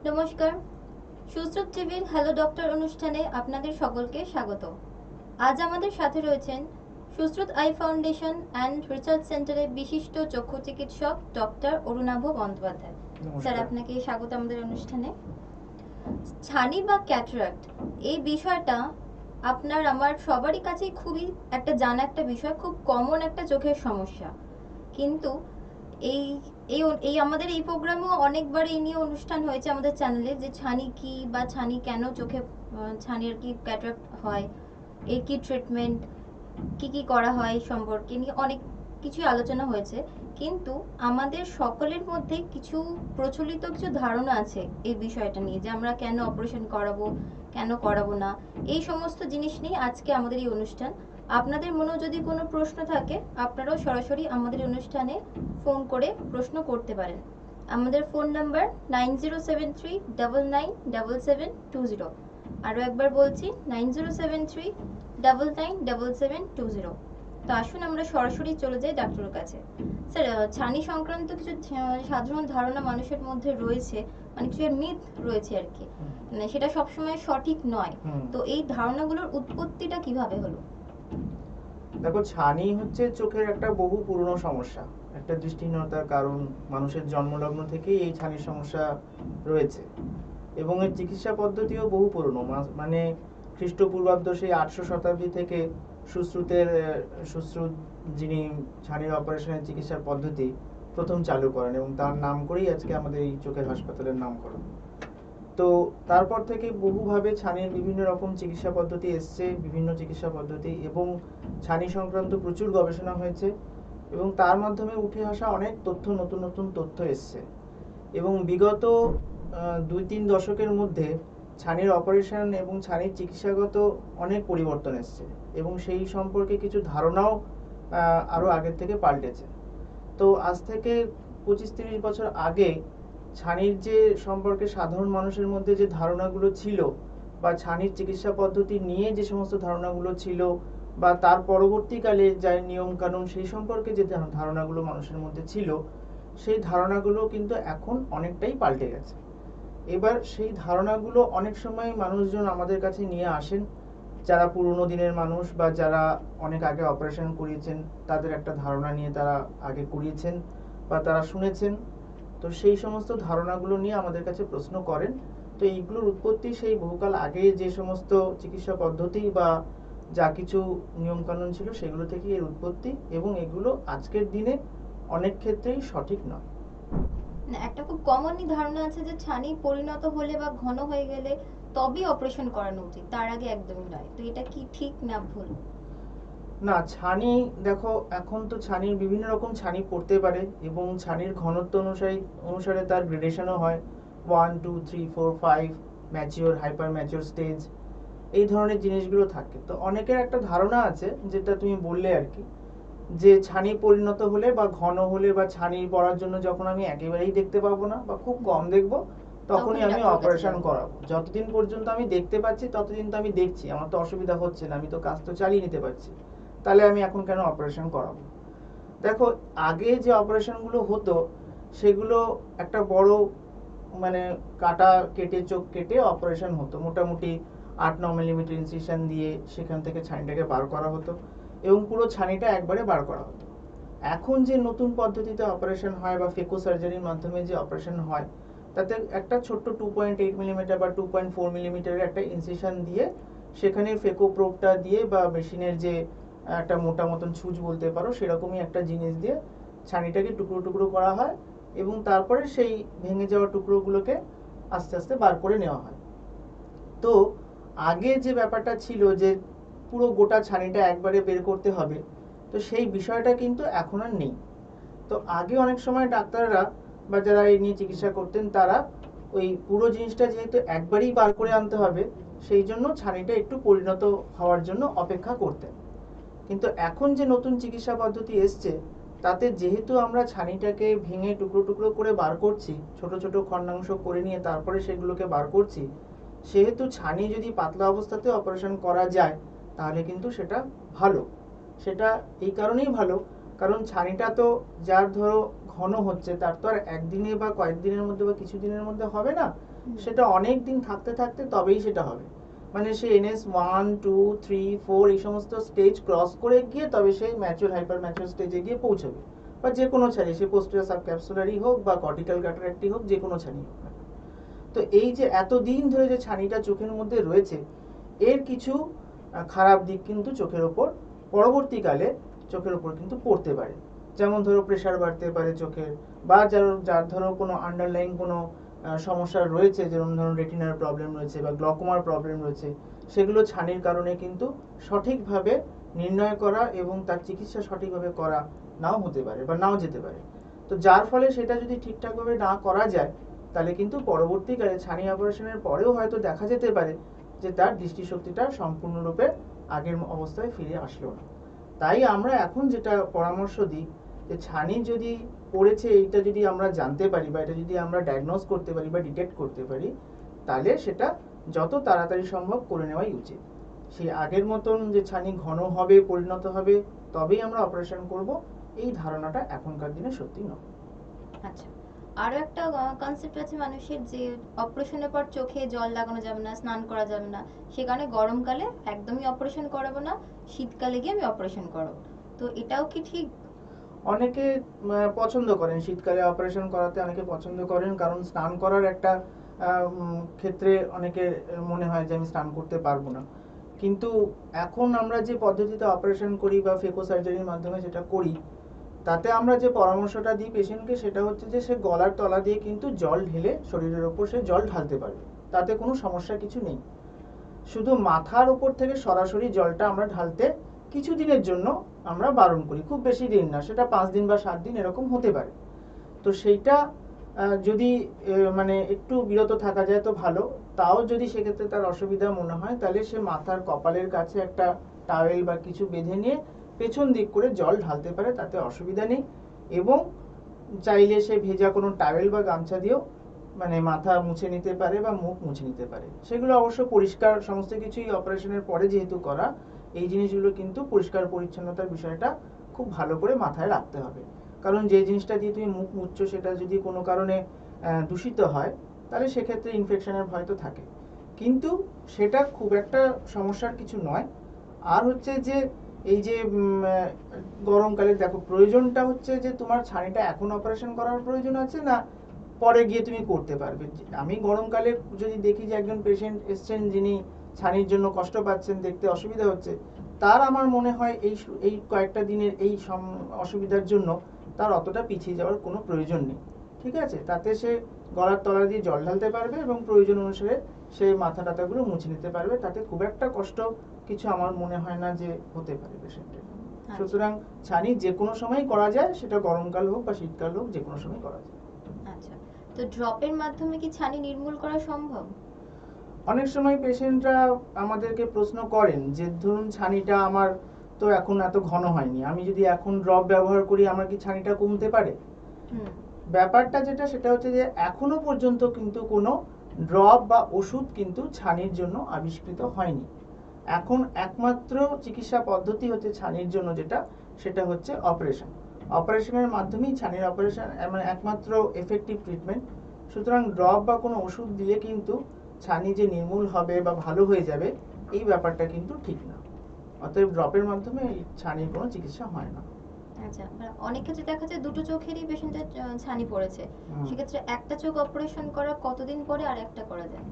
নমস্কার, সুশ্রুত টিভির hello doctor অনুষ্ঠানে আপনাদের সকলকে স্বাগত। আজ আমাদের সাথে রয়েছেন Sushruta I foundation and research সেন্টারের বিশিষ্ট চক্ষু চিকিৎসক ডক্টর অরুণাভ বন্দ্যোপাধ্যায়। স্যার, আপনাকে স্বাগত আমাদের অনুষ্ঠানে। ছানি বা ক্যাটারাক্ট এই বিষয়টা আপনার আমার সবারই কাছেই খুবই একটা জানা একটা বিষয়, খুব কমন একটা চোখের সমস্যা। কিন্তু এই এই এই আমাদের এই প্রোগ্রামেও অনেকবার এই নিয়ে অনুষ্ঠান হয়েছে আমাদের চ্যানেলে, যে ছানি কি বা ছানি কেন চোখে, ছানির কি ক্যাটারাক্ট হয়, এর কি ট্রিটমেন্ট, কি কি করা হয় সম্পর্কে নিয়ে অনেক কিছু আলোচনা হয়েছে। কিন্তু আমাদের সকলের মধ্যে কিছু প্রচলিত কিছু ধারণা আছে এই বিষয়টা নিয়ে, যে আমরা কেন অপারেশন করাবো, কেন করাবো না, এই সমস্ত জিনিস নিয়ে আজকে আমাদের এই অনুষ্ঠান। আপনাদের মনেও যদি কোনো প্রশ্ন থাকে, আপনারাও সরাসরি আমাদের অনুষ্ঠানে ফোন করে প্রশ্ন করতে পারেন। আমাদের ফোন নাম্বার 9073997720। আরও একবার বলছি, 9073997720। তো আসুন আমরা সরাসরি চলে যাই ডাক্তারের কাছে। স্যার, ছানি সংক্রান্ত কিছু সাধারণ ধারণা মানুষের মধ্যে রয়েছে, মানে কিছু মিথ রয়েছে আর কি, মানে সেটা সবসময় সঠিক নয়। তো এই ধারণাগুলোর উৎপত্তিটা কিভাবে হলো? দেখো, ছানি হচ্ছে চোখের একটা বহু পুরনো সমস্যা, একটা দৃষ্টিহীনতার কারণ। মানুষের জন্মলগ্ন থেকেই এই ছানির সমস্যা রয়েছে এবং এর চিকিৎসা পদ্ধতিও বহু পুরনো। মানে খ্রিস্টপূর্বাব্দ সেই 800 শতাব্দী থেকে সুশ্রুত যিনি ছানির অপারেশনের চিকিৎসার পদ্ধতি প্রথম চালু করেন এবং তার নাম করেই আজকে আমাদের এই চোখের হাসপাতালের নামকরণ। তো তারপর থেকে বহুভাবে ছানির বিভিন্ন রকম চিকিৎসা পদ্ধতি এসছে, বিভিন্ন চিকিৎসা পদ্ধতি, এবং ছানি সংক্রান্ত প্রচুর গবেষণা হয়েছে এবং তার মাধ্যমে উঠে আসা অনেক তথ্য, নতুন নতুন তথ্য এসছে। এবং বিগত 2-3 দশকের মধ্যে ছানির অপারেশন এবং ছানির চিকিৎসাগত অনেক পরিবর্তন এসছে এবং সেই সম্পর্কে কিছু ধারণাও আরও আগের থেকে পাল্টেছে। তো আজ থেকে 25-30 বছর আগে ছানির যে সম্পর্কে সাধারণ মানুষের মধ্যে যে ধারণাগুলো ছিল, বা ছানির চিকিৎসা পদ্ধতি নিয়ে যে সমস্ত ধারণাগুলো ছিল, বা তার পরবর্তীকালে যা নিয়ম কানুন সেই সম্পর্কে যে ধারণাগুলো মানুষের মধ্যে ছিল, সেই ধারণাগুলো কিন্তু এখন অনেকটাই পাল্টে গেছে। এবার সেই ধারণাগুলো অনেক সময় মানুষজন আমাদের কাছে নিয়ে আসেন, যারা পুরনো দিনের মানুষ বা যারা অনেক আগে অপারেশন করিয়েছেন, তাদের একটা ধারণা নিয়ে তারা আগে করিয়েছেন বা তারা শুনেছেন। তো সেই সমস্ত ধারণাগুলো নিয়ে আমাদের কাছে প্রশ্ন করেন। তো এইগুলোর উৎপত্তি সেই বহুকাল আগে যে সমস্ত চিকিৎসা পদ্ধতি বা যা কিছু নিয়মকানুন ছিল সেগুলো থেকে এর উৎপত্তি, এবং এগুলো আজকের দিনে অনেক ক্ষেত্রেই সঠিক নয়। না, একটা খুব কমনই ধারণা আছে যে ছানি পরিণত হলে বা ঘন হয়ে গেলে তবেই অপারেশন করানো উচিত, তার আগে একদমই নয়। তো এটা কি ঠিক না ভুল? না, ছানি দেখো, এখন তো ছানির বিভিন্ন রকম ছানি পড়তে পারে এবং ছানির ঘনত্ব অনুসারে তার গ্রেডেশনও হয়। 1, 2, 3, 4, 5 ম্যাচিওর, হাইপার ম্যাচিওর স্টেজ, এই ধরনের জিনিসগুলো থাকে। তো অনেকের একটা ধারণা আছে, যেটা তুমি বললে আর কি, যে ছানি পরিণত হলে বা ঘন হলে বা ছানি পড়ার জন্য যখন আমি একেবারেই দেখতে পাবো না বা খুব কম দেখবো, তখনই আমি অপারেশন করাবো। যতদিন পর্যন্ত আমি দেখতে পাচ্ছি ততদিন তো আমি দেখছি, আমার তো অসুবিধা হচ্ছে না, আমি তো কাজ তো চালিয়ে নিতে পারছি, তাহলে আমি এখন কেন অপারেশন করাবো? দেখো, আগে যে অপারেশনগুলো হতো সেগুলো একটা বড়, মানে কাটা কেটে, চোখ কেটে অপারেশন হতো। মোটামুটি 8-9 মিলিমিটার ইনসিশন দিয়ে সেখান থেকে ছানিটাকে বার করা হতো এবং পুরো ছানিটা একবারে বার করা হতো। এখন যে নতুন পদ্ধতিতে অপারেশন হয় বা ফেকো সার্জারির মাধ্যমে যে অপারেশন হয়, তাতে একটা ছোট্ট 2.8 মিলিমিটার বা 2.4 মিলিমিটারের একটা ইনসিশন দিয়ে সেখানে ফেকো প্রোবটা দিয়ে বা মেশিনের যে একটা মোটা মতন ছুঁচ বলতে পারো, সেরকমই একটা জিনিস দিয়ে ছানিটাকে টুকরো টুকরো করা হয় এবং তারপরে সেই ভেঙে যাওয়া টুকরোগুলোকে আস্তে আস্তে বার করে নেওয়া হয়। তো আগে যে ব্যাপারটা ছিল যে পুরো গোটা ছানিটা একবারে বের করতে হবে, তো সেই বিষয়টা কিন্তু এখন আর নেই। তো আগে অনেক সময় ডাক্তাররা বা যারা এই নিয়ে চিকিৎসা করতেন, তারা ওই পুরো জিনিসটা যেহেতু একবারেই বার করে আনতে হবে, সেই জন্য ছানিটা একটু পরিণত হওয়ার জন্য অপেক্ষা করতেন। কিন্তু এখন যে নতুন চিকিৎসা পদ্ধতি এসছে, তাতে যেহেতু আমরা ছানিটাকে ভেঙে টুকরো টুকরো করে বার করছি, ছোট ছোট খণ্ডাংশ করে নিয়ে তারপরে সেগুলোকে বার করছি, সেহেতু ছানি যদি পাতলা অবস্থাতে অপারেশন করা যায়, তাহলে কিন্তু সেটা ভালো। সেটা এই কারণেই ভালো, কারণ ছানিটা তো যার ধরো ঘন হচ্ছে, তার তো আর একদিনে বা কয়েকদিনের মধ্যে বা কিছু দিনের মধ্যে হবে না। সেটা অনেক দিন থাকতে থাকতে তবেই সেটা হবে। মানে সে এনএস 1 2 3 4 এই সমস্ত স্টেজ ক্রস করে গিয়ে তবে সে ম্যাচিওর হাইপার ম্যাচিওর স্টেজে গিয়ে পৌঁছবে। বা যে কোনো ছানি, সে পোস্টেরিয়র সাবক্যাপসুলারি হোক বা কর্টিক্যাল ক্যাটারাক্টি হোক, যে কোনো ছানি হোক না। তো এই যে এতদিন ধরে যে ছানিটা চোখের মধ্যে রয়েছে, এর কিছু খারাপ দিক কিন্তু চোখের ওপর পরবর্তীকালে চোখের ওপর কিন্তু পড়তে পারে। যেমন ধরো প্রেশার বাড়তে পারে চোখের, বা যার ধরো কোনো আন্ডারলাইন কোনো সমস্যা রয়েছে, যেমন ধরো রেটিনার প্রবলেম রয়েছে বা গ্লকোমার প্রবলেম রয়েছে, সেগুলো ছানির কারণে কিন্তু সঠিকভাবে নির্ণয় করা এবং তার চিকিৎসা সঠিকভাবে করা নাও হতে পারে বা নাও যেতে পারে। তো যার ফলে সেটা যদি ঠিকঠাকভাবে না করা যায়, তাহলে কিন্তু পরবর্তীকালে ছানি অপারেশনের পরেও হয়তো দেখা যেতে পারে যে তার দৃষ্টিশক্তিটা সম্পূর্ণরূপে আগের অবস্থায় ফিরে আসলো না। তাই আমরা এখন যেটা পরামর্শ দিই, যে ছানি যদি পড়েছে এইটা যদি আমরা জানতে পারি বা এটা যদি আমরা ডায়াগনোজ করতে পারি বা ডিটেক্ট করতে পারি, তাহলে সেটা যত তাড়াতাড়ি সম্ভব করে নেওয়াই উচিত। সেই আগের মতন যে ছানি ঘন হবে, পরিণত হবে, তবেই আমরা অপারেশন করব, এই ধারণাটা এখনকার দিনে সত্যি নয়। আচ্ছা, আরো একটা কনসেপ্ট আছে মানুষের, যে অপারেশনের পর চোখে জল লাগানো যাবে না, স্নান করা যাবে না, সে কারণে গরমকালে একদমই অপারেশন করাবো না, শীতকালে গিয়ে আমি অপারেশন করাবো। তো এটাও কি ঠিক? অনেকে পছন্দ করেন শীতকালে অপারেশন করাতে, অনেকে পছন্দ করেন, কারণ স্নান করার একটা ক্ষেত্রে অনেকে মনে হয় যে আমি স্নান করতে পারবো না। কিন্তু এখন আমরা যে পদ্ধতিতে অপারেশন করি বা ফেকো সার্জারির মাধ্যমে যেটা করি, তাতে আমরা যে পরামর্শটা দিই পেশেন্টকে, সেটা হচ্ছে যে সে গলার তলা দিয়ে কিন্তু জল ঢেলে শরীরের ওপর সে জল ঢালতে পারবে, তাতে কোনো সমস্যা কিছু নেই। শুধু মাথার উপর থেকে সরাসরি জলটা আমরা ঢালতে কিছু দিনের জন্য আমরা বারণ করি, খুব বেশি দিন না, সেটা 5 দিন বা 7 দিন এরকম হতে পারে। তো সেইটা যদি মানে একটু বিরত থাকা যায় তো ভালো। তাও যদি সেক্ষেত্রে তার অসুবিধা মনে হয়, তাহলে সে মাথার কপালের কাছে একটা টাওয়েল বা কিছু বেঁধে নিয়ে পেছন দিক করে জল ঢালতে পারে, তাতে অসুবিধা নেই। এবং চাইলে সে ভেজা কোনো টাওয়েল বা গামছা দিয়েও মানে মাথা মুছে নিতে পারে বা মুখ মুছে নিতে পারে। সেগুলো অবশ্য পরিষ্কার, সমস্ত কিছুই অপারেশনের পরে যেহেতু করা, এই জিনিসগুলো কিন্তু পরিষ্কার পরিচ্ছন্নতার বিষয়টা খুব ভালো করে মাথায় রাখতে হবে। কারণ যে জিনিসটা দিয়ে তুমি মুখ মুছছো সেটা যদি কোনো কারণে দূষিত হয়, তাহলে সেক্ষেত্রে ইনফেকশনের ভয় তো থাকে। কিন্তু সেটা খুব একটা সমস্যার কিছু নয়। আর হচ্ছে যে এই যে গরমকালে দেখো, প্রয়োজনটা হচ্ছে যে তোমার ছানিটা এখন অপারেশন করার প্রয়োজন আছে না পরে গিয়ে তুমি করতে পারবে। আমি গরমকালে যদি দেখি যে একজন পেশেন্ট এসছেন যিনি ছানির জন্য কষ্ট পাচ্ছেন, দেখতে অসুবিধা হচ্ছে, তার আমার মনে হয় এই কয়েকটা দিনের এই অসুবিধার জন্য তার অতটা পিছিয়ে যাওয়ার কোনো প্রয়োজন নেই। ঠিক আছে, তাতে সে গলার তলা দিয়ে জল ঢালতে পারবে এবং প্রয়োজন অনুসারে সে মাথা টাথাগুলো মুছে নিতে পারবে, তাতে খুব একটা কষ্ট কিছু আমার মনে হয় না যে হতে পারে পেশেন্টের। সুতরাং ছানি যে কোনো সময় করা যায়, সেটা গরমকাল হোক বা শীতকাল হোক, যে কোনো সময় করা যায়। আচ্ছা, তো ড্রপের মাধ্যমে কি ছানি নির্মূল করা সম্ভব? অনেক সময় পেশেন্টরা আমাদেরকে প্রশ্ন করেন যে ধরুন ছানিটা আমার তো এখন এত ঘন হয়নি, আমি যদি এখন ড্রপ ব্যবহার করি আমার কি ছানিটা কমতে পারে? ব্যাপারটা যেটা, সেটা হচ্ছে যে এখনো পর্যন্ত কিন্তু কোনো ড্রপ বা ওষুধ কিন্তু ছানির জন্য আবিষ্কৃত হয়নি। এখন একমাত্র চিকিৎসা পদ্ধতি হচ্ছে ছানির জন্য যেটা, সেটা হচ্ছে অপারেশন। অপারেশনের মাধ্যমেই ছানির অপারেশন মানে একমাত্র এফেক্টিভ ট্রিটমেন্ট। সুতরাং ড্রপ বা কোনো ওষুধ দিয়ে কিন্তু ছানি যে নির্মূল হবে বা ভালো হয়ে যাবে, এই ব্যাপারটা কিন্তু ঠিক না। অতএব ড্রপের মাধ্যমে এই ছানির কোনো চিকিৎসা হয় না। আচ্ছা, অনেক ক্ষেত্রে দেখা যায় দুটো চোখেরই পেশেন্টের ছানি পড়েছে, সেক্ষেত্রে একটা চোখ অপারেশন করার কতদিন পরে আর একটা করা যায়?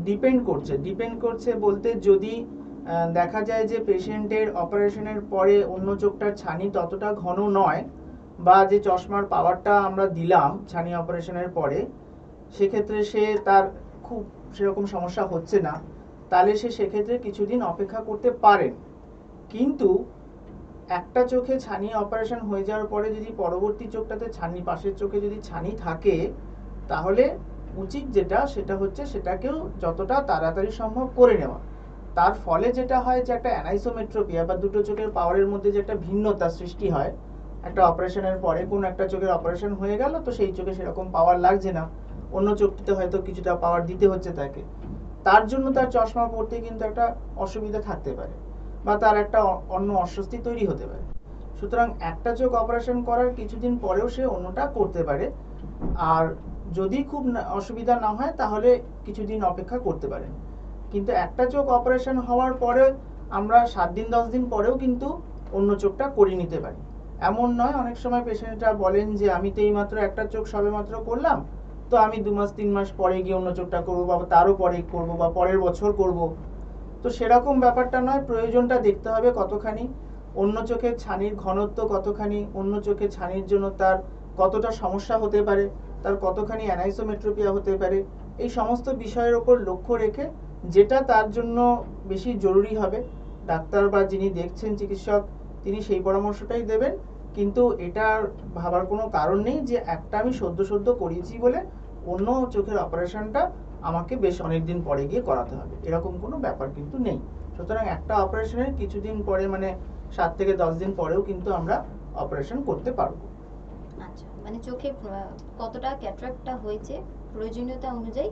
ডিপেন্ড করছে বলতে, যদি দেখা যায় যে পেশেন্টের অপারেশনের পরে অন্য চোখটার ছানি ততটা ঘন নয়, বা যে চশমার পাওয়ারটা আমরা দিলাম ছানি অপারেশনের পরে, সেক্ষেত্রে সে তার খুব সেরকম সমস্যা হচ্ছে না, তাহলে সে সেক্ষেত্রে কিছুদিন অপেক্ষা করতে পারেন। কিন্তু একটা চোখে ছানি অপারেশন হয়ে যাওয়ার পরে যদি পরবর্তী চোখটাতে ছানি, পাশের চোখে যদি ছানি থাকে, তাহলে উচিত যেটা, সেটা হচ্ছে সেটাকেও যতটা তাড়াতাড়ি সম্ভব করে নেওয়া। তার ফলে যেটা হয় যে একটা অ্যানাইসোমেট্রোপিয়া বা দুটো চোখের পাওয়ারের মধ্যে যে একটা ভিন্নতা সৃষ্টি হয়, একটা অপারেশনের পরে কোন একটা চোখের অপারেশন হয়ে গেল, তো সেই চোখে সেরকম পাওয়ার লাগছে না, অন্য চোখটিতে হয়তো কিছুটা পাওয়ার দিতে হচ্ছে তাকে, তার জন্য তার চশমা পড়তে কিন্তু একটা অসুবিধা থাকতে পারে বা তার একটা অন্য অস্বস্তি তৈরি হতে পারে। সুতরাং একটা চোখ অপারেশন করার কিছুদিন পরেও সে অন্যটা করতে পারে। আর যদি খুব অসুবিধা না হয় তাহলে কিছুদিন অপেক্ষা করতে পারেন। কিন্তু একটা চোখ অপারেশন হওয়ার পরে আমরা 7 দিন 10 দিন পরেও কিন্তু অন্য চোখটা করিয়ে নিতে পারি। এমন নয়, অনেক সময় পেশেন্টরা বলেন যে আমি তো এইমাত্র একটা চোখ সবেমাত্র করলাম, তো আমি 2 মাস 3 মাস পরে গিয়ে অন্য চোখটা করবো, বা তারও পরে করবো, বা পরের বছর করব। তো সেরকম ব্যাপারটা নয়, প্রয়োজনটা দেখতে হবে কতখানি, অন্য চোখের ছানির ঘনত্ব কতখানি, অন্য চোখের ছানির জন্য তার কতটা সমস্যা হতে পারে, তার কতখানি অ্যানাইসোমেট্রোপিয়া হতে পারে, এই সমস্ত বিষয়ের ওপর লক্ষ্য রেখে যেটা তার জন্য বেশি জরুরি হবে, ডাক্তার বা যিনি দেখছেন চিকিৎসক তিনি সেই পরামর্শটাই দেবেন। কিন্তু এটার ভাবার কোনো কারণ নেই যে একটা আমি সদ্য সদ্য করিয়েছি বলে অন্য চোখের অপারেশনটা আমাকে বেশ অনেকদিন পরে গিয়ে করাতে হবে, এরকম কোনো ব্যাপার কিন্তু নেই। সুতরাং একটা অপারেশনের কিছুদিন পরে, মানে 7 থেকে 10 দিন পরেও কিন্তু আমরা অপারেশন করতে পারবো। আচ্ছা, মানে চোখে কতটা ক্যাটারাক্টটা হয়েছে প্রয়োজনীয়তা অনুযায়ী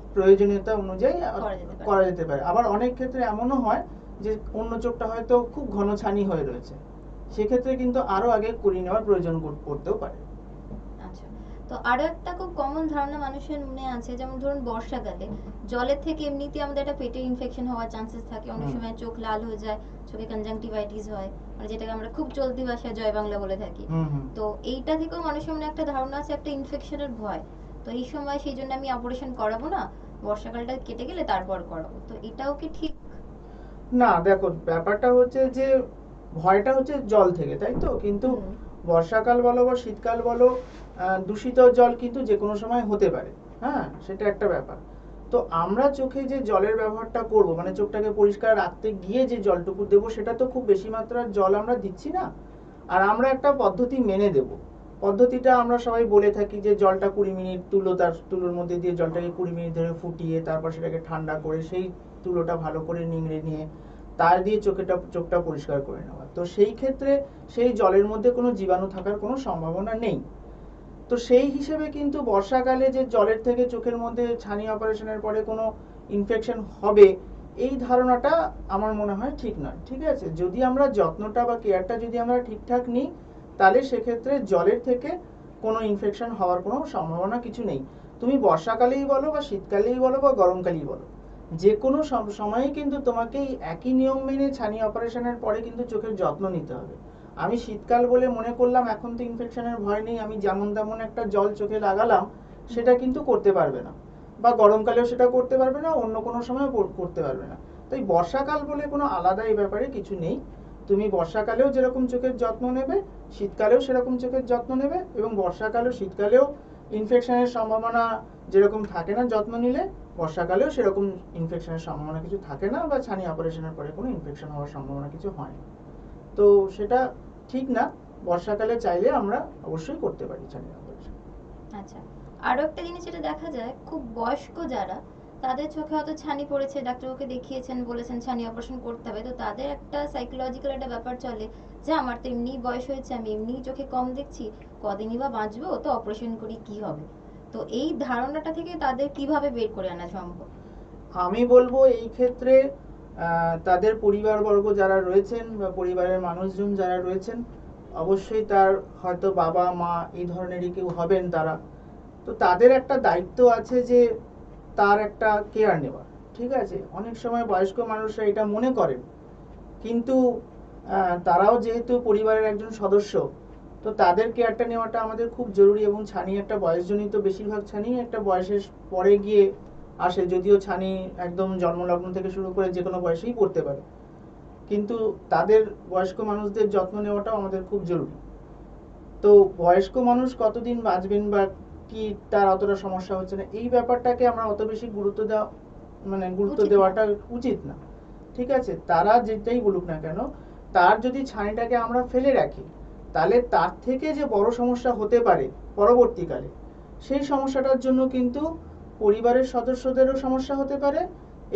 করা যেতে পারে। আবার অনেক ক্ষেত্রে এমনও হয় যে অন্য চোখটা হয়তো খুব ঘন ছানি হয়ে রয়েছে, সেক্ষেত্রে কিন্তু আরো আগে করিয়ে নেওয়ার প্রয়োজন পড়তেও পারে। আচ্ছা, তো আরো একটা খুব কমন ধারণা মানুষের মনে আছে, যেমন ধরুন বর্ষাকালে জলের থেকে এমনিতে আমাদের একটা পেটের ইনফেকশন হওয়ার চান্সেস থাকে, অনেক সময় চোখ লাল হয়ে যায়, চোখে কনজাংটিভাইটিস হয়, মানে যেটাকে আমরা খুব চলতি ভাষায় জয় বাংলা বলে থাকি। তো এইটা থেকেও মানুষের মনে একটা ধারণা আছে, একটা ইনফেকশনের ভয়, তো এই সময় সেই জন্য আমি অপারেশন করাবো না, বর্ষাকালটা কেটে গেলে তারপর করাবো, তো এটাও কি ঠিক? না, দেখো ব্যাপারটা হচ্ছে যে ভয়টা হচ্ছে জল থেকে, তাই তো, কিন্তু বর্ষাকাল বলো বা শীতকাল বলো, দূষিত জল কিন্তু যে কোনো সময় হতে পারে। হ্যাঁ, সেটা একটা ব্যাপার। তো আমরা চোখে যে জলের ব্যবহারটা করব, মানে চোখটাকে পরিষ্কার রাখতে গিয়ে যে জলটুকু দেবো, সেটা তো খুব বেশি মাত্রার জল আমরা দিচ্ছি না। আর আমরা একটা পদ্ধতি মেনে দেব। পদ্ধতিটা আমরা সবাই বলে থাকি যে জলটা 20 মিনিট তুলোর মধ্যে দিয়ে জলটাকে 20 মিনিট ধরে ফুটিয়ে তারপর সেটাকে ঠান্ডা করে সেই তুলোটা ভালো করে নিংড়ে নিয়ে তার দিয়ে চোখটা পরিষ্কার করে নেওয়া। তো সেই ক্ষেত্রে সেই জলের মধ্যে কোনো জীবাণু থাকার কোনো সম্ভাবনা নেই। তো সেই হিসেবে কিন্তু বর্ষাকালে যে জলের থেকে চোখের মধ্যে ছানি অপারেশনের পরে কোনো ইনফেকশন হবে, এই ধারণাটা আমার মনে হয় ঠিক নয়। ঠিক আছে, যদি আমরা যত্নটা বা কেয়ারটা যদি আমরা ঠিকঠাক নিই, তাহলে সেক্ষেত্রে জলের থেকে কোনো ইনফেকশন হওয়ার কোনো সম্ভাবনা কিছু নেই। তুমি বর্ষাকালেই বলো বা শীতকালেই বলো বা গরমকালেই বলো, যে কোনো সময়েই কিন্তু তোমাকে এই একই নিয়ম মেনে ছানি অপারেশনের পরে কিন্তু চোখের যত্ন নিতে হবে। আমি শীতকাল বলে মনে করলাম এখন তো ইনফেকশনের ভয় নেই, আমি যেমন তেমন একটা জল চোখে লাগালাম, সেটা কিন্তু করতে পারবে না। বা গরমকালেও সেটা করতে পারবে না, অন্য কোনো সময় করতে পারবে না। তাই বর্ষাকাল বলে কোনো আলাদা এই ব্যাপারে কিছু নেই। তুমি বর্ষাকালেও যেরকম চোখের যত্ন নেবে, শীতকালেও সেরকম চোখের যত্ন নেবে, এবং বর্ষাকালেও শীতকালেও ইনফেকশনের সম্ভাবনা যেরকম থাকে না যত্ন নিলে, বর্ষাকালেও সেরকম ইনফেকশনের সম্ভাবনা কিছু থাকে না, বা ছানি অপারেশনের পরে কোনো ইনফেকশন হওয়ার সম্ভাবনা কিছু হয় না। তো সেটা ঠিক না, বর্ষাকালে চাইলে আমরা অবশ্যই করতে পারি ছানি অপারেশন। আচ্ছা, আরো একটা জিনিস যেটা দেখা যায়, খুব বয়স্ক যারা, তাদের চোখে হয়তো ছানি পড়েছে, ডাক্তারবাবুকে দেখিয়েছেন, বলেছেন ছানি অপারেশন করতে হবে, তো তাদের একটা সাইকোলজিক্যাল একটা ব্যাপার চলে যে আমার তো এমনি বয়স হয়েছে, আমি এমনি চোখে কম দেখছি, কদিনই বা বাঁচবো, তো অপারেশন করি কি হবে। তো এই ধারণাটা থেকে তাদের কিভাবে বের করে আনা সম্ভব? আমি বলবো এই ক্ষেত্রে তাদের পরিবারবর্গ যারা রয়েছেন বা পরিবারের মানুষজন যারা রয়েছেন, অবশ্যই তার হয়তো বাবা মা এই ধরনেরই কেউ হবেন তারা, তো তাদের একটা দায়িত্ব আছে যে তার একটা কেয়ার নেওয়া। ঠিক আছে, অনেক সময় বয়স্ক মানুষরা এটা মনে করেন, কিন্তু তারাও যেহেতু পরিবারের একজন সদস্য, তো তাদের কেয়ারটা নেওয়াটা আমাদের খুব জরুরি। এবং ছানি একটা বয়সজনিত, বেশিরভাগ ছানি একটা বয়সের পরে গিয়ে আসে, যদিও ছানি একদম জন্মলগ্ন থেকে শুরু করে যে কোনো বয়সেই পড়তে পারে, কিন্তু তাদের বয়স্ক মানুষদের যত্ন নেওয়াটাও আমাদের খুব জরুরি। তো বয়স্ক মানুষ কতদিন বাঁচবেন বা কি তার অতটা সমস্যা হচ্ছে না, এই ব্যাপারটাকে আমরা অত বেশি গুরুত্ব দেওয়াটা উচিত না। ঠিক আছে, তারা যেটাই বলুক না কেন, তার যদি ছানিটাকে আমরা ফেলে রাখি, তাহলে তার থেকে যে বড় সমস্যা হতে পারে পরবর্তীকালে, সেই সমস্যাটার জন্য কিন্তু পরিবারের সদস্যদেরও সমস্যা হতে পারে,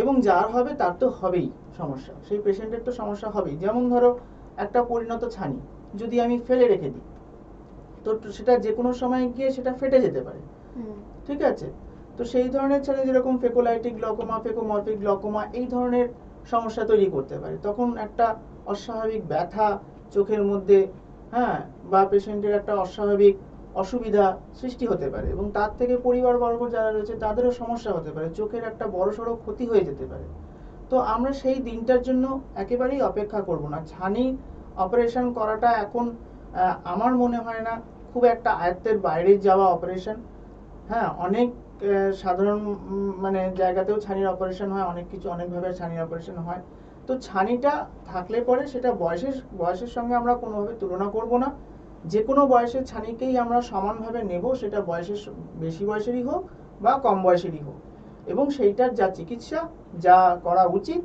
এবং যার হবে তার তো হবেই সমস্যা, সেই পেশেন্টের তো সমস্যা হবেই। যেমন ধরো একটা পরিণত ছানি যদি আমি ফেলে রেখে দিই, তো সেটা যে কোনো সময় গিয়ে সেটা ফেটে যেতে পারে। ঠিক আছে, তো সেই ধরনের ছানি যেরকম ফেকোলাইটিক গ্লকোমা, ফেকোমরফিক গ্লকোমা, এই ধরনের সমস্যা তৈরি করতে পারে। তখন একটা অস্বাভাবিক ব্যথা চোখের মধ্যে, হ্যাঁ, বা পেশেন্টের একটা অস্বাভাবিক অসুবিধা সৃষ্টি হতে পারে এবং তার থেকে পরিবারবর্গ যারা রয়েছে তাদেরও সমস্যা হতে পারে, চোখের একটা বড়সড় ক্ষতি হয়ে যেতে পারে। তো আমরা সেই দিনটার জন্য একেবারেই অপেক্ষা করব না। ছানি অপারেশন করাটা এখন আমার মনে হয় না খুব একটা আয়ত্তের বাইরে যাওয়া অপারেশন। হ্যাঁ, অনেক সাধারণ মানে জায়গাতেও ছানির অপারেশন হয়, অনেক কিছু অনেকভাবে ছানির অপারেশন হয়। তো ছানিটা থাকলে পরে সেটা বয়সের সঙ্গে আমরা কোনোভাবে তুলনা করব না। যে কোনো বয়সের ছানিকেই আমরা সমানভাবে নেব, সেটা বেশি বয়সেরই হোক বা কম বয়সেরই হোক, এবং সেইটার যা চিকিৎসা যা করা উচিত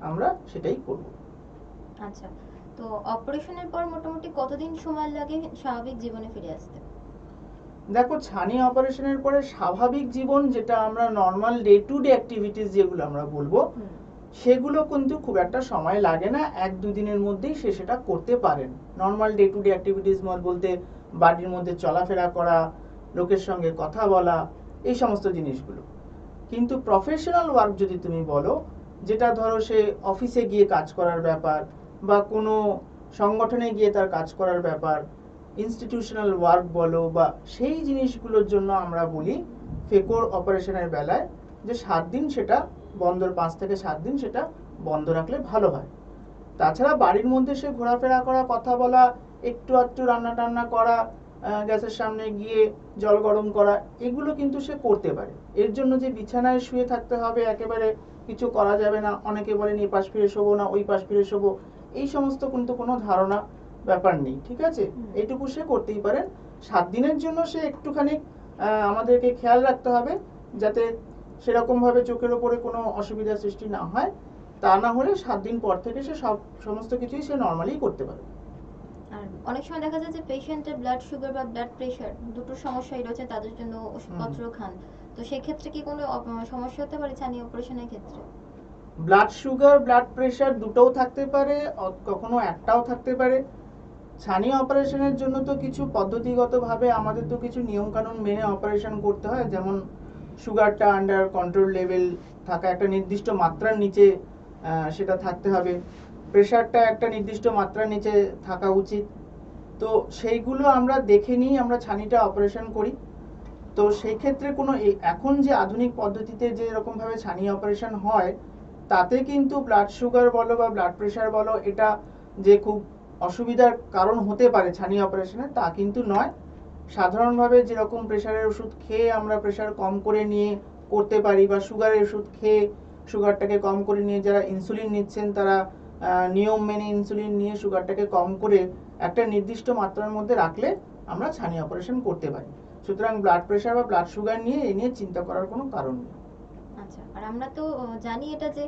আমরা সেটাই করব। আচ্ছা, তো অপারেশনের পর মোটামুটি কতদিন সময় লাগে স্বাভাবিক জীবনে ফিরে আসতে? দেখো, ছানি অপারেশনের পরে স্বাভাবিক জীবন, যেটা আমরা normal day to day activities যেগুলো আমরা বলবো, সেগুলো কিন্তু খুব একটা সময় লাগে না, 1-2 দিনের মধ্যেই সেটা করতে পারেন। Normal day to day activities বলতে বাড়ির মধ্যে চলাফেরা করা, লোকের সঙ্গে কথা বলা, এই সমস্ত জিনিসগুলো। কিন্তু প্রফেশনাল ওয়ার্ক যদি তুমি বলো, যেটা ধরো সে অফিসে গিয়ে কাজ করার ব্যাপার বা কোনো সংগঠনে গিয়ে তার কাজ করার ব্যাপার, ইনস্টিটিউশনাল ওয়ার্ক বলো, বা সেই জিনিসগুলোর জন্য আমরা বলি ফেকোর অপারেশনের বেলায় যে 7 দিন সেটা বন্ধ, 5 থেকে 7 দিন সেটা বন্ধ রাখলে ভালো হয়। তাছাড়া বাড়ির মধ্যে সে ঘোরাফেরা করা, কথা বলা, একটু আধটু রান্না টান্না করা, গ্যাসের সামনে গিয়ে জল গরম করা, এগুলো কিন্তু সে করতে পারে। এর জন্য যে বিছানায় শুয়ে থাকতে হবে, একেবারে কিছু করা যাবে না, অনেকে বলেন এই পাশ ফিরে শোবো না ওই পাশ ফিরে শোবো, এই সমস্ত কিন্তু কোনো ধারণা ব্যাপার নেই, ঠিক আছে? এইটুকু সে করতেই পারেন। 7 দিনের জন্য সে একটুখানি আমাদেরকে খেয়াল রাখতে হবে যাতে সেরকম ভাবে চোখের ওপরে কোনো অসুবিধার সৃষ্টি না হয়। তা না হলে 7 দিন পর থেকে সে সমস্ত কিছুই সে নর্মালি করতে পারে। আর অনেক সময় দেখা যায় যে পেশেন্টের ব্লাড সুগার বা ব্লাড প্রেশার দুটো সমস্যাই রয়েছে, তাদের জন্য ওষুধপত্র খান, তো সেক্ষেত্রে কি কোনো সমস্যা হতে পারে ছানি অপারেশনের ক্ষেত্রে? ব্লাড সুগার ব্লাড প্রেশার দুটোও থাকতে পারে, কখনো একটাও থাকতে পারে। ছানি অপারেশনের জন্য তো কিছু পদ্ধতিগতভাবে আমাদের তো কিছু নিয়মকানুন মেনে অপারেশন করতে হয়, যেমন সুগারটা আন্ডার কন্ট্রোল লেভেল থাকা, একটা নির্দিষ্ট মাত্রার নিচে সেটা থাকতে হবে, প্রেশারটা একটা নির্দিষ্ট মাত্রার নিচে থাকা উচিত। তো সেইগুলো আমরা দেখে নিই আমরা ছানিটা অপারেশন করি। তো সেই ক্ষেত্রে কোনো এখন যে আধুনিক পদ্ধতিতে যে এরকম ভাবে ছানি অপারেশন হয়, তাতে কিন্তু ব্লাড সুগার বলো বা ব্লাড প্রেশার বলো, এটা যে খুব অসুবিধার কারণ হতে পারে ছানি অপারেশনে, তা কিন্তু নয়। সাধারণভাবে যেরকম প্রেশারের ওষুধ খেয়ে আমরা প্রেশার কম করে নিয়ে করতে পারি, বা সুগারের ওষুধ খেয়ে সুগারটাকে কম করে নিয়ে যারা ইনসুলিন নিচ্ছেন তারা নিয়ম মেনে ইনসুলিন নিয়ে সুগারটাকে কম করে একটা নির্দিষ্ট মাত্রার মধ্যে রাখলে আমরা ছানি অপারেশন করতে পারি। সুতরাং ব্লাড প্রেশার বা ব্লাড সুগার নিয়ে এ নিয়ে চিন্তা করার কোনো কারণ নেই। আচ্ছা, আর আমরা তো জানি এটা যে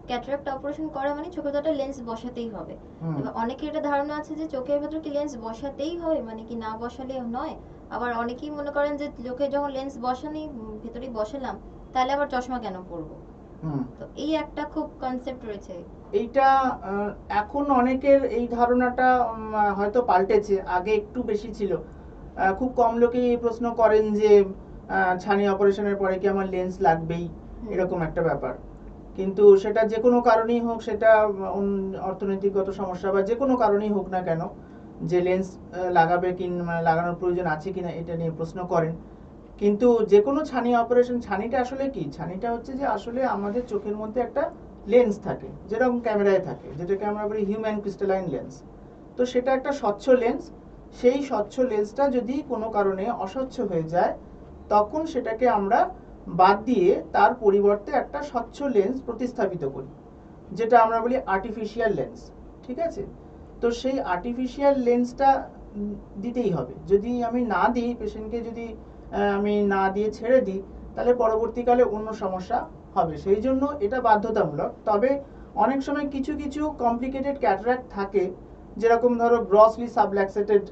ক্যাটারাক্ট অপারেশন করা মানে চোখে তো একটা লেন্স বসাতেই হবে। এবার অনেকের এটা ধারণা আছে যে চোখের ভেতর কি লেন্স বসাতেই হয়, মানে কি না বসালে নয়। আবার অনেকেই মনে করেন যে চোখে যখন লেন্স বসানি ভেতরেই বসালাম, তাহলে আবার চশমা কেন পরবো? তো এই একটা খুব কনসেপ্ট রয়েছে। এইটা এখন অনেকের এই ধারণাটা হয়তো পাল্টেছে, আগে একটু বেশি ছিল। খুব কম লোকেই এই প্রশ্ন করেন যে ছানি অপারেশনের পরে কি আমার লেন্স লাগবেই, এরকম একটা ব্যাপার। কিন্তু সেটা যে কোনো কারণেই হোক, সেটা অর্থনৈতিকগত সমস্যা বা যে কোনো কারণেই হোক না কেন, যে লেন্স লাগাবে কি মানে লাগানোর প্রয়োজন আছে কিনা এটা নিয়ে প্রশ্ন করেন। কিন্তু যে কোনো ছানি অপারেশন, ছানিটা আসলে কি? ছানিটা হচ্ছে যে আসলে আমাদের চোখের মধ্যে একটা লেন্স থাকে, যেরকম ক্যামেরায় থাকে, যেটাকে আমরা বলি হিউম্যান ক্রিস্টালাইন লেন্স। তো সেটা একটা স্বচ্ছ লেন্স। সেই স্বচ্ছ লেন্সটা যদি কোনো কারণে অস্বচ্ছ হয়ে যায়, তখন সেটাকে আমরা বাদ দিয়ে তার পরিবর্তে একটা স্বচ্ছ লেন্স প্রতিস্থাপিত করি, যেটা আমরা বলি আর্টিফিশিয়াল লেন্স, ঠিক আছে? তো সেই আর্টিফিশিয়াল লেন্সটা দিতেই হবে। যদি আমি না দিই, পেশেন্টকে যদি আমি না দিয়ে ছেড়ে দিই, তাহলে পরবর্তীকালে অন্য সমস্যা হবে। সেই জন্য এটা বাধ্যতামূলক। তবে অনেক সময় কিছু কিছু কমপ্লিকেটেড ক্যাটারাক্ট থাকে, যেরকম ধরো গ্রসলি সাবলাক্সেটেড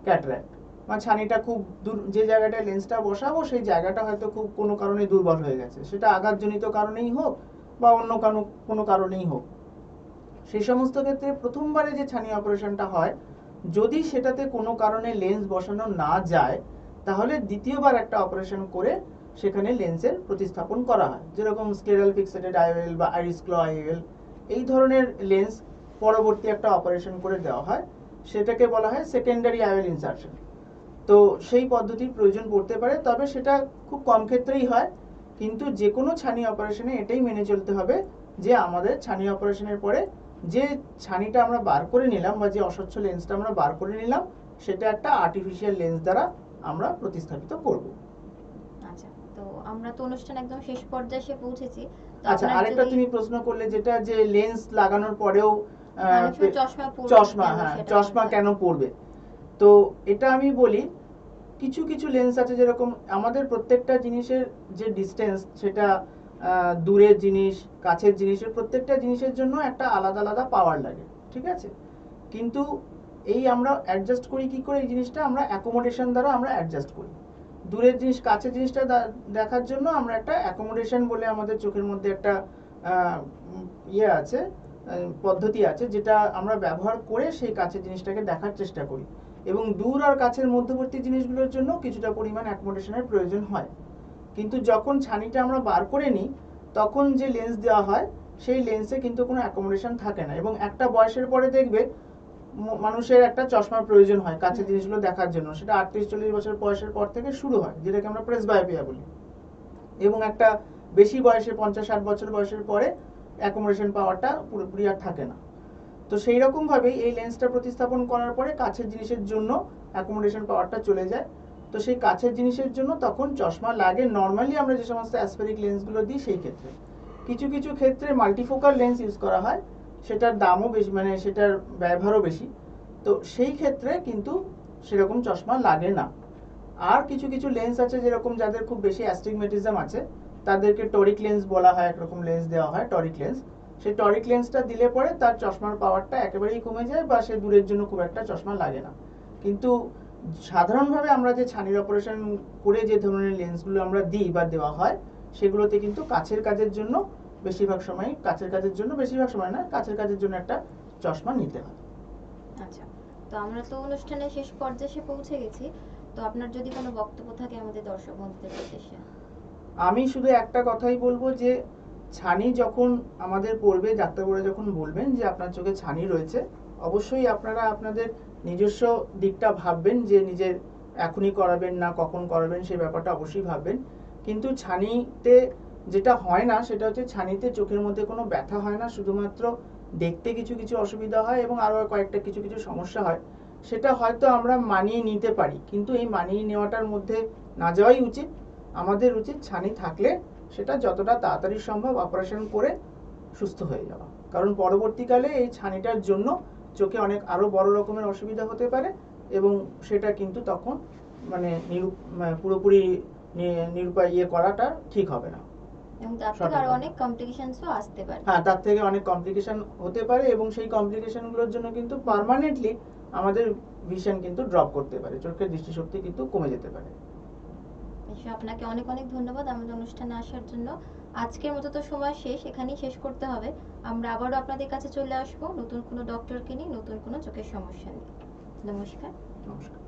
ক্যাটারাক্ট, মানে ছানিটা খুব যে জায়গাটায় লেন্সটা বসাবো সেই জায়গাটা হয়তো খুব কোনো কারণে দুর্বল হয়ে গেছে, সেটা আঘাতজনিত কারণেই হোক বা অন্য কোনো কারণেই হোক। সেই সমস্ত ক্ষেত্রে প্রথমবারে যে ছানি অপারেশনটা হয়, যদি সেটাতে কোনো কারণে লেন্স বসানো না যায়, তাহলে দ্বিতীয়বার একটা অপারেশন করে সেখানে লেন্সের প্রতিস্থাপন করা হয়, যেরকম স্ক্লেরাল ফিক্সেটেড আইওএল বা আইরিস ক্লো আইওএল, এই ধরনের লেন্স পরবর্তী একটা অপারেশন করে দেওয়া হয়। সেটাকে বলা হয় সেকেন্ডারি আইওএল ইনসারশন। তো সেই পদ্ধতির প্রয়োজন পড়তে পারে, তবে সেটা খুব কম ক্ষেত্রেই হয়। কিন্তু যে কোনো ছানি অপারেশনে এটাই মেনে চলতে হবে যে আমাদের ছানি অপারেশনের পরে যে ছানিটা আমরা বার করে নিলাম বা যে অস্বচ্ছ লেন্সটা আমরা বার করে নিলাম, সেটা একটা আর্টিফিশিয়াল লেন্স দ্বারা আমরা প্রতিস্থাপিত করব। আচ্ছা, তো আমরা তো অনুষ্ঠান একদম শেষ পর্যায়ে এসে পৌঁছেছি। তো আচ্ছা, আপনার আরেকটা যদি তুমি প্রশ্ন করলে, যেটা যে লেন্স লাগানোর পরেও অনেক সময় চশমা পড়বে চশমা, কেন হ্যাঁ, সেটা চশমা বলতে। কেন পড়বে। তো এটা আমি বলি, কিছু কিছু লেন্স আছে, যেরকম আমাদের প্রত্যেকটা জিনিসের যে ডিস্টেন্স, সেটা দূরের জিনিস, কাছের জিনিসের প্রত্যেকটা জিনিসের জন্য একটা আলাদা আলাদা পাওয়ার লাগে, ঠিক আছে। কিন্তু এই আমরা অ্যাডজাস্ট করি কি করে, এই জিনিসটা আমরা অ্যাকোমোডেশন দ্বারা আমরা অ্যাডজাস্ট করি। দূরের জিনিস কাছের জিনিসটা দেখার জন্য আমরা একটা অ্যাকোমোডেশন বলে আমাদের চোখের মধ্যে একটা ইয়ে আছে, পদ্ধতি আছে, যেটা আমরা ব্যবহার করে সেই কাছের জিনিসটাকে দেখার চেষ্টা করি। এবং দূর আর কাছের মধ্যবর্তী জিনিসগুলোর জন্য কিছুটা পরিমাণ অ্যাকোমোডেশনের প্রয়োজন হয়। কিন্তু যখন ছানিটা আমরা বার করে নিই, তখন যে লেন্স দেওয়া হয় সেই লেন্সে কিন্তু কোনো অ্যাকোমোডেশন থাকে না, এবং একটা বয়সের পরে দেখবে মানুষের একটা চশমার প্রয়োজন হয় কাছের জিনিসগুলো দেখার জন্য। সেটা 38-40 বছর বয়সের পর থেকে শুরু হয়, যেটাকে আমরা প্রেসবায়োপিয়া বলি। এবং একটা বেশি বয়সে 50-60 বছর বয়সের পরে অ্যাকোমোডেশন পাওয়ারটা পুরোপুরি আর থাকে না। তো সেই রকম ভাবেই এই লেন্সটা প্রতিস্থাপন করার পরে কাছের জিনিসের জন্য অ্যাকোমোডেশন পাওয়ারটা চলে যায়। তো সেই কাছের জিনিসের জন্য তখন চশমা লাগে নর্মালি আমরা যে সমস্ত অ্যাসফেরিক লেন্সগুলো দিই সেই ক্ষেত্রে। কিছু কিছু ক্ষেত্রে মাল্টিফোকাল লেন্স ইউজ করা হয়, সেটার দামও বেশি, মানে সেটার ব্যবহারও বেশি। তো সেই ক্ষেত্রে কিন্তু সেরকম চশমা লাগে না। আর কিছু কিছু লেন্স আছে, যেরকম যাদের খুব বেশি অ্যাস্টিগমেটিজম আছে, তাদেরকে টরিক লেন্স বলা হয়, একরকম লেন্স দেওয়া হয় টরিক লেন্স। সেই টরিক লেন্সটা দিলে পরে তার চশমার পাওয়ারটা একেবারেই কমে যায়, বা সে দূরের জন্য খুব একটা চশমা লাগে না। কিন্তু সাধারণভাবে আমরা যে ছানির অপারেশন করে যে ধরনের লেন্সগুলো আমরা দিই বা দেওয়া হয়, সেগুলোতে কিন্তু কাছের কাজের জন্য বেশিরভাগ সময়, বেশিরভাগ সময় না, কাছের কাজের জন্য একটা চশমা নিতে হয়। আচ্ছা, তো আমরা তো অনুষ্ঠানের শেষ পর্যায়ে এসে পৌঁছে গেছি। তো আপনার যদি কোনো বক্তব্য থাকে আমাদের দর্শক বন্ধুদের উদ্দেশ্যে। আমি শুধু একটা কথাই বলবো যে ছানি যখন আমাদের পড়বে, ডাক্তারবাবুরা যখন বলবেন যে আপনার চোখে ছানি রয়েছে, অবশ্যই আপনারা আপনাদের নিজস্ব দিকটা ভাববেন, যে নিজের এখনই করাবেন না কখন করাবেন, সেই ব্যাপারটা অবশ্যই ভাববেন। কিন্তু ছানিতে যেটা হয় না, সেটা হচ্ছে ছানিতে চোখের মধ্যে কোনো ব্যথা হয় না, শুধুমাত্র দেখতে কিছু কিছু অসুবিধা হয় এবং আরও কয়েকটা কিছু কিছু সমস্যা হয়। সেটা হয়তো আমরা মানিয়ে নিতে পারি, কিন্তু এই মানিয়ে নেওয়াটার মধ্যে না যাওয়াই উচিত। আমাদের উচিত ছানি থাকলে সেটা যতটা তাড়াতাড়ি সম্ভব অপারেশন করে সুস্থ হয়ে যাওয়া। কারণ পরবর্তীকালে এই ছানিটার জন্য চোখে অনেক আরো বড় রকমের অসুবিধা হতে পারে, এবং সেটা কিন্তু তখন মানে পুরোপুরি নিরুপায় করাটা ঠিক হবে না। এবং তার থেকে আরো অনেক কমপ্লিকেশনসও আসতে পারে। হ্যাঁ, তার থেকে অনেক কমপ্লিকেশন হতে পারে, এবং সেই কমপ্লিকেশনগুলোর জন্য কিন্তু পার্মানেন্টলি আমাদের ভিশন কিন্তু ড্রপ করতে পারে, চোখের দৃষ্টিশক্তি কিন্তু কমে যেতে পারে। আপনাকে অনেক অনেক ধন্যবাদ আমাদের অনুষ্ঠানে আসার জন্য। আজকের মতো তো সময় শেষ, এখানেই শেষ করতে হবে। আমরা আবারও আপনাদের কাছে চলে আসবো নতুন কোনো ডক্টরকে নিয়ে, নতুন কোনো চোখের সমস্যা নিয়ে। নমস্কার। নমস্কার।